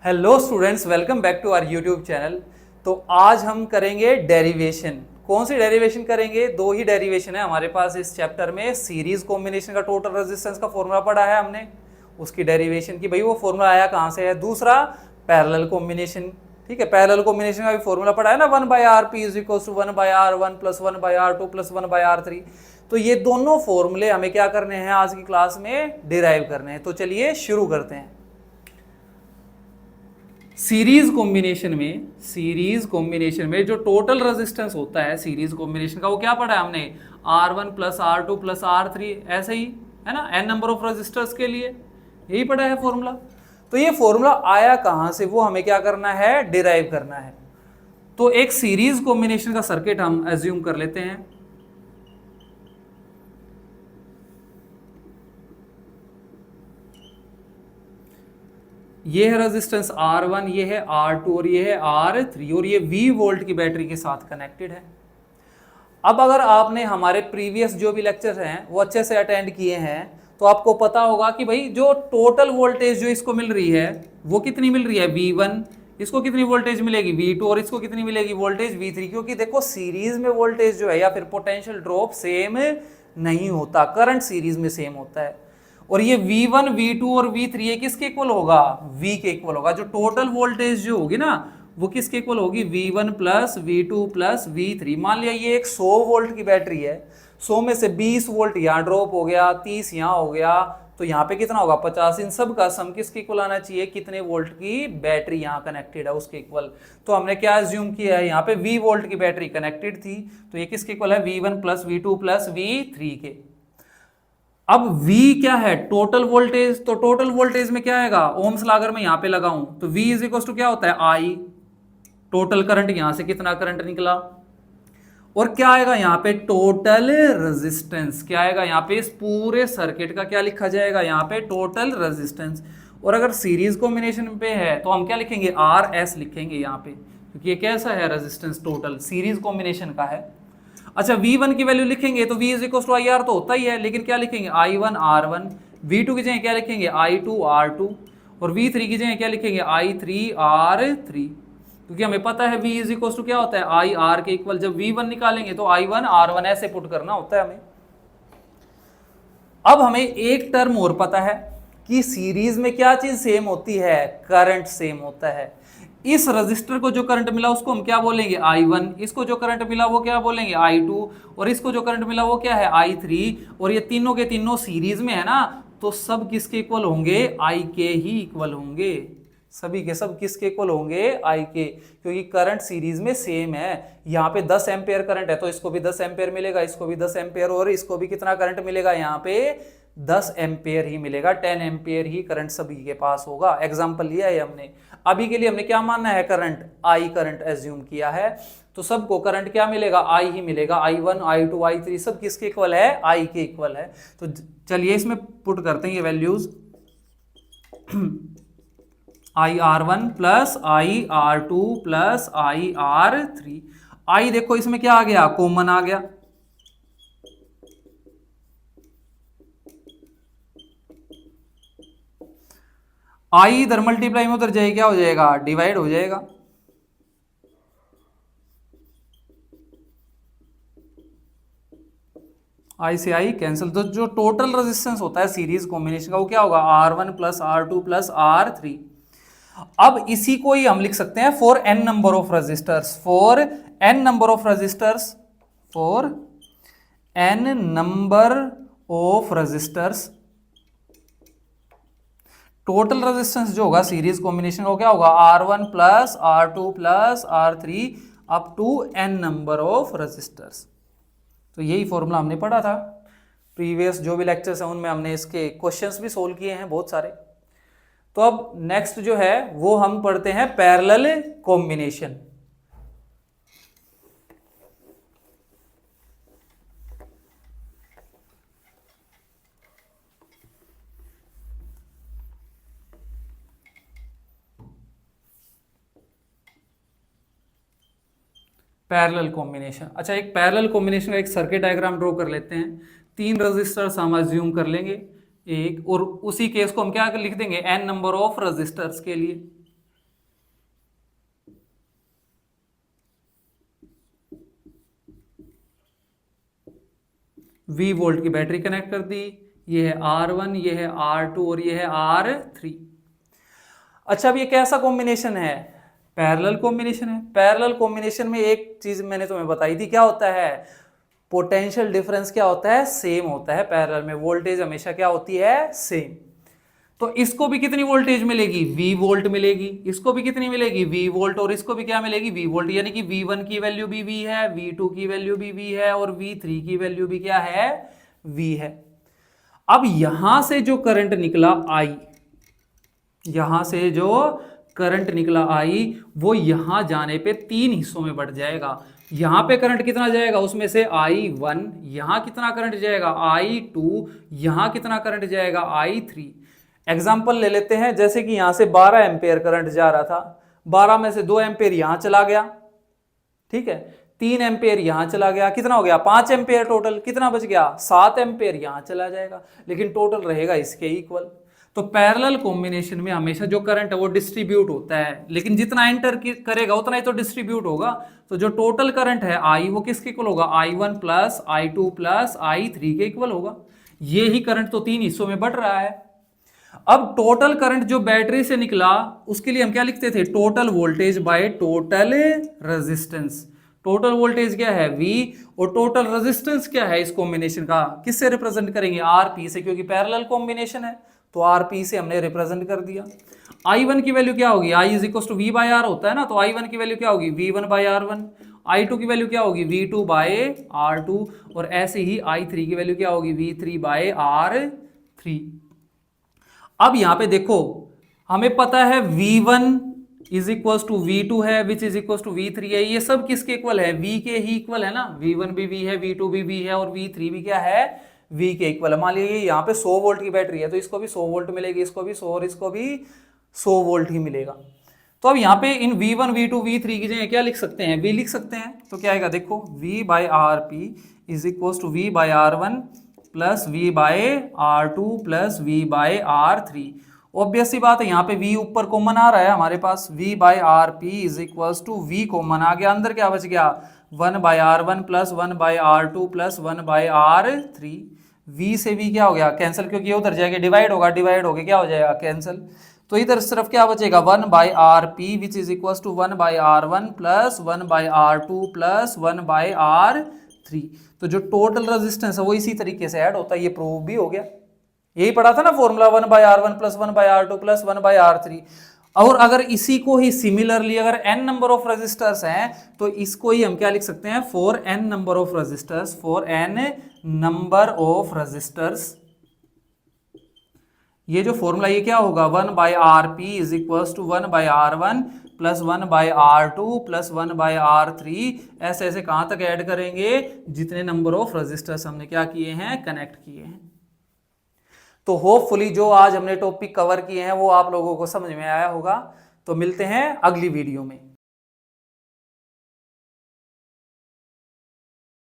Hello students, welcome back to our YouTube channel. तो आज हम करेंगे डेरिवेशन। कौन सी डेरिवेशन करेंगे? दो ही डेरिवेशन है हमारे पास इस चैप्टर में। सीरीज कॉम्बिनेशन का टोटल रेजिस्टेंस का फॉर्मूला पढ़ा है हमने, उसकी डेरिवेशन की भाई वो फॉर्मूला आया कहाँ से है। दूसरा पैरेलल कॉम्बिनेशन, ठीक है, पैरेलल कॉम्बिनेशन का भी फॉर्मूला पढ़ा है ना, 1/r(p) = 1/r1 + 1/r2 + 1/r3। तो ये दोनों फॉर्मूले हमें क्या करने हैं आज की क्लास में, डिराइव करने हैं। तो चलिए शुरू करते हैं। सीरीज कॉम्बिनेशन में जो टोटल रेजिस्टेंस होता है सीरीज कॉम्बिनेशन का, वो क्या पढ़ा है हमने, R1 + R2 + R3, ऐसे ही है ना, n नंबर ऑफ रेजिस्टर्स के लिए यही पढ़ा है फॉर्मूला। तो ये फॉर्मूला आया कहां से, वो हमें क्या करना है, डिराइव करना है। तो एक सीरीज कॉम्बिनेशन का सर्किट हम एज्यूम कर लेते हैं। ये है रेजिस्टेंस R1, ये है R2 और ये है R3 और ये V वोल्ट की बैटरी के साथ कनेक्टेड है। अब अगर आपने हमारे प्रीवियस जो भी लेक्चर्स हैं वो अच्छे से अटेंड किए हैं तो आपको पता होगा कि भाई जो टोटल वोल्टेज जो इसको मिल रही है वो कितनी मिल रही है, V1। इसको कितनी वोल्टेज मिलेगी, V2। और इसको कितनी मिलेगी वोल्टेज, V3। क्योंकि देखो सीरीज में वोल्टेज जो है या फिर पोटेंशियल ड्रॉप सेम नहीं होता, करंट सीरीज में सेम होता है। और ये V1, V2 और V3 ये किसके इक्वल होगा, V के इक्वल होगा। जो टोटल वोल्टेज जो होगी ना वो किसके इक्वल होगी, V1 + V2 + V3। मान लिया ये एक 100 वोल्ट की बैटरी है, 100 में से 20 वोल्ट यहाँ ड्रॉप हो गया, 30 यहाँ हो गया, तो यहाँ पे कितना होगा, 50। इन सब का सम किसके इक्वल आना चाहिए, कितने वोल्ट की बैटरी यहाँ कनेक्टेड है उसके इक्वल। तो हमने क्या एज्यूम किया है, यहाँ पे V वोल्ट की बैटरी कनेक्टेड थी, तो ये किसके इक्वल है, V1 + V2 + V3 के। अब V क्या है, टोटल वोल्टेज। तो टोटल वोल्टेज में क्या आएगा, ओम्स लॉ अगर मैं यहाँ पे लगाऊं तो V = क्या होता है, I। टोटल करंट, यहां से कितना करंट निकला, और क्या आएगा यहाँ पे, टोटल रेजिस्टेंस। क्या आएगा यहाँ पे, इस पूरे सर्किट का क्या लिखा जाएगा यहाँ पे, टोटल रेजिस्टेंस। और अगर सीरीज कॉम्बिनेशन पे है तो हम क्या लिखेंगे, RS लिखेंगे यहाँ पे, क्योंकि ये कैसा है, रेजिस्टेंस टोटल सीरीज कॉम्बिनेशन का है। अच्छा, V1 की वैल्यू लिखेंगे तो V = IR तो होता ही है, लेकिन क्या लिखेंगे, I1 R1। V2 की जगह क्या लिखेंगे, I2 R2। और V3 की जगह क्या लिखेंगे, I3 R3। क्योंकि हमें पता है V = क्या होता है, IR के इक्वल। जब V1 निकालेंगे तो I1 R1 ऐसे पुट करना होता है हमें। अब हमें एक टर्म और पता है कि सीरीज में क्या चीज सेम होती है, करंट सेम होता है। इस रजिस्टर को जो करंट मिला उसको हम क्या बोलेंगे, I1। इसको जो करंट मिला वो क्या बोलेंगे, I2। और इसको जो करंट मिला वो क्या है, I3। और ये तीनों के तीनों सीरीज में है ना, तो सब किसके इक्वल होंगे, I के ही इक्वल होंगे। सभी के सब किसके इक्वल होंगे, I के, क्योंकि करंट सीरीज में सेम है। यहाँ पे 10 एम्पेयर करंट है तो इसको भी 10 एम्पेयर मिलेगा, इसको भी 10 एम्पेयर, और इसको भी कितना करंट मिलेगा, यहाँ पे 10 एम्पेयर ही मिलेगा। 10 एम्पेयर ही करंट सभी के पास होगा। एग्जांपल लिया है हमने। अभी के लिए हमने क्या मानना है, करंट I करंट एज्यूम किया है, तो सबको करंट क्या मिलेगा, I ही मिलेगा। I1 I2 I3 सब किसके इक्वल है, I के इक्वल है। तो चलिए इसमें पुट करते हैं ये values. IR1 + IR2 + IR3। I देखो इसमें क्या आ गया, कॉमन आ गया। I इधर मल्टीप्लाई में उधर जाएगा, क्या हो जाएगा, डिवाइड हो जाएगा। I से I कैंसिल। तो जो टोटल रेजिस्टेंस होता है सीरीज कॉम्बिनेशन का वो क्या होगा, R1 + R2 + R3। अब इसी को ही हम लिख सकते हैं for n number of registers. For n number of registers, for n number of registers, total resistance जो होगा सीरीज कॉम्बिनेशन का क्या होगा, R1 + R2 + R3 up to n number of registers. तो यही फॉर्मूला हमने पढ़ा था प्रीवियस जो भी लेक्चर्स हैं उनमें, हमने इसके क्वेश्चंस भी सोल्व किए हैं बहुत सारे। तो अब नेक्स्ट जो है वो हम पढ़ते हैं पैरेलल कॉम्बिनेशन। पैरेलल कॉम्बिनेशन, अच्छा एक पैरेलल कॉम्बिनेशन का एक सर्किट डायग्राम ड्रॉ कर लेते हैं। 3 रजिस्टर्स हम अज्यूम कर लेंगे एक, और उसी केस को हम क्या लिख देंगे, n नंबर ऑफ रजिस्टर्स के लिए। V वोल्ट की बैटरी कनेक्ट कर दी, ये है R1, ये है R2 और ये है R3। अच्छा, अब ये कैसा कॉम्बिनेशन है? पैरेलल कॉम्बिनेशन है। पैरेलल कॉम्बिनेशन में एक चीज मैंने तुम्हें बताई थी, क्या होता है? पोटेंशियल डिफरेंस क्या होता है? सेम होता है। पैरेलल में वोल्टेज हमेशा क्या होती है? सेम। तो इसको भी कितनी वोल्टेज मिलेगी? V वोल्ट मिलेगी। इसको भी कितनी मिलेगी? V volt. और इसको भी क्या मिलेगी? V volt. यानी कि V1 की वैल्यू भी V है, V2 की वैल्यू भी V है और V3 की वैल्यू भी क्या है? V है। अब यहां से जो करंट निकला I, यहां से जो करंट निकला I, वो यहां जाने पे 3 हिस्सों में बढ़ जाएगा। यहां पे करंट कितना जाएगा? उसमें से I1, यहां कितना करंट जाएगा? I2, यहां कितना करंट जाएगा? I3। एग्जाम्पल ले लेते हैं, जैसे कि यहां से 12 एम्पेयर करंट जा रहा था, 12 में से 2 एम्पेयर यहां चला गया, ठीक है, 3 एम्पेयर यहां चला गया, कितना हो गया? 5 एम्पेयर टोटल। कितना बच गया? 7 एम्पेयर यहां चला जाएगा, लेकिन टोटल रहेगा इसके इक्वल। तो पैरेलल कॉम्बिनेशन में हमेशा जो करंट है वो डिस्ट्रीब्यूट होता है, लेकिन जितना एंटर करेगा उतना ही तो डिस्ट्रीब्यूट होगा। तो जो टोटल करंट है I, वो किसके इक्वल होगा? I1 plus I2 plus I3 के इक्वल होगा। ये ही करंट तो 3 हिस्सों में बढ़ रहा है। अब टोटल करंट जो बैटरी से निकला, उसके लिए हम क्या लिखते थे? Total voltage by total resistance. Total voltage क्या है? V, और टोटल रेजिस्टेंस क्या है इस कॉम्बिनेशन का? किससे रिप्रेजेंट करेंगे? RP से, क्योंकि पैरेलल कॉम्बिनेशन है तो RP से हमने रिप्रेजेंट कर दिया। I1 की वैल्यू क्या होगी? I is equal to V by R होता है ना, तो I1 की वैल्यू क्या होगी? V1 bye R1। I2 की वैल्यू क्या होगी? V2 bye R2। और ऐसे ही I3 की वैल्यू क्या होगी? V3 bye R3। अब यहां पे देखो, हमें पता है V1 is equal to V2 है, विच इज इक्वल टू V3 है। ये सब किसके इक्वल है? V के ही इक्वल है ना। V1 भी V है, V2 भी V है और V3 भी क्या है? V के इक्वल है। मान लीजिए यहाँ पे 100 वोल्ट की बैटरी है, तो इसको भी 100 वोल्ट मिलेगी, इसको भी 100 और इसको भी 100 वोल्ट ही मिलेगा। तो अब यहाँ पे इन V1, V2, V3 की जगह क्या लिख सकते हैं? V लिख सकते हैं। तो क्या आएगा? देखो, V by RP is equal to V by R1 plus V by R2 plus V by R3। Obvious सी बात है, यहाँ पे V ऊपर कॉमन आ रहा है हमारे पास। V by RP is equal to V common आ गया, अंदर क्या बच गया? 1 by R1 plus 1 by R2 plus 1 by R3। V से V क्या हो गया? कैंसिल, क्योंकि ये उधर जाएगा, डिवाइड होगा, डिवाइड होके क्या हो जाएगा? कैंसिल। तो इधर सिर्फ क्या बचेगा? 1 by RP which is equal to 1 by R1 plus 1 by R2 plus 1 by R3। तो जो टोटल रेजिस्टेंस है वो इसी तरीके से ऐड होता है। ये प्रूव भी हो गया। यही पढ़ा था ना formula, 1 by R1 plus 1 by R2 plus 1 by R3। और अगर इसी को ही सिमिलरली अगर n नंबर ऑफ रेजिस्टर्स हैं, तो इसको ही हम क्या लिख सकते हैं? For n number of resistors, for n number of resistors. ये जो फॉर्मूला ये क्या होगा? 1 by RP is equal to 1 by R1 plus 1 by R2 plus 1 by R3। ऐसे ऐसे कहां तक ऐड करेंगे? जितने नंबर ऑफ रेजिस्टर्स हमने क्या किए हैं? कनेक्ट किए हैं। तो होपफुली जो आज हमने टॉपिक कवर किए हैं वो आप लोगों को समझ में आया होगा। तो मिलते हैं अगली वीडियो में।